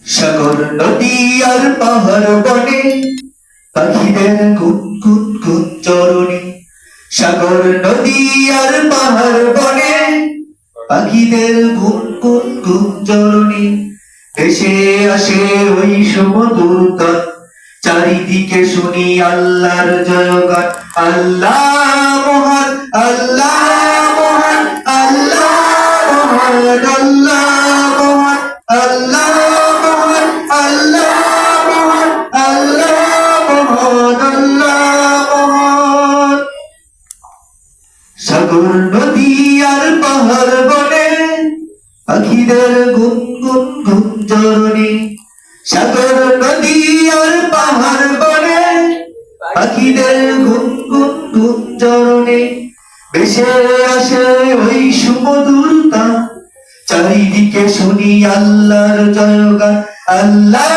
সাগর নদী আর পাহাড় বনে পাখিদের গুনগুন গুঞ্জরণে। সাগর নদী আর পাহাড় বনে পাখিদের গুনগুন গুঞ্জরণে। ভেসে আসে ওই সুমধুর গান, চারিদিকে শুনি আল্লাহর জয়গান। আল্লাহ মহান, আল্লাহ মহান, আল্লাহ মহান, আল্লাহ মহান, আল্লাহ মহান, আল্লাহ মহান, আল্লাহ মহান, আল্লাহ মহান। সাগর নদী আর পাহাড় বনে পাখিদের গুনগুন গুঞ্জরণে। সাগর নদী আর পাহাড় বনে পাখিদের গুনগুন গুঞ্জরণে। ভেসে আসে ওই সুমধুর গান, চারিদিকে শুনি আল্লাহর জয়গান। আল্লাহ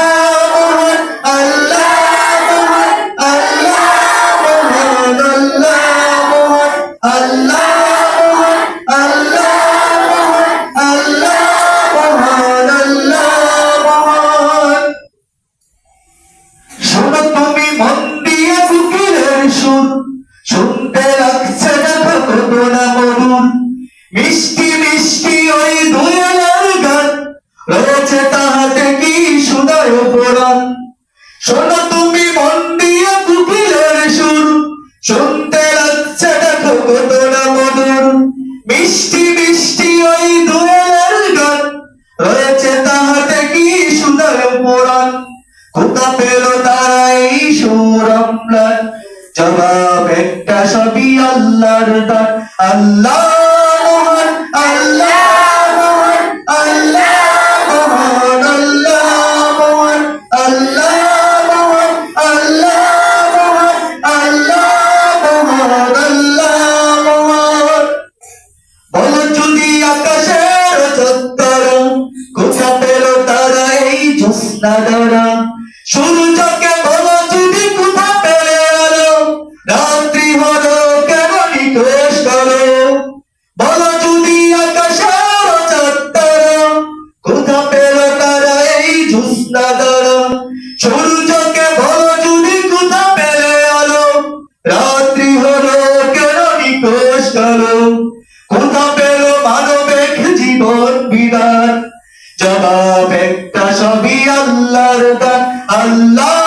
মহান, আল্লাহ মহান, আল্লাহ মহান, আল্লাহ মহান, আল্লাহ মহান, আল্লাহ মহান, আল্লাহ মহান, আল্লাহ মহান। শোনো তুমি মন দিয়ে ফকিরের সুর, শুনতে লাগছে দেখো কত না মধুর। মিষ্টি মিষ্টি ওই দোয়েলের গান, রয়েছে তাহাতে কি সুদয় পুরাণ। শোনো তুমি মন দিয়ে ফকিরের সুর, শুনতে লাগছে দেখো কত না মধুর। মিষ্টি মিষ্টি ওই দোয়েলের গান, রয়েছে তাহাতে কি সুদয় পুরাণ। কোথা পেল তারা এই সুর অম্লান, জবাব একটা সবই আল্লাহর দান। আল্লাহ মহান, আল্লাহ মহান, আল্লাহ মহান, আল্লাহ মহান, আল্লাহ মহান, আল্লাহ মহান, আল্লাহ মহান, আল্লাহ মহান। বলো যদি আকাশের চত্বর, কোথা পেল তারা এই জ্যোৎস্না দ্বারা। সূর্যকে বলো যদি কোথা পেলে আলো, রাত্রি হলো কেন নিখোঁজ করো। বলো যদি আকাশের চত্বর, কোথা পেল তারা এই জ্যোৎস্না দ্বারা। সূর্যকে বলো যদি কোথা পেলে আলো, রাত্রি হলো কেন নিখোঁজ করো। কোথা পেল মানবিক জীবন বিধান, জবাব একটা সবই আল্লাহর দান। আল্লাহ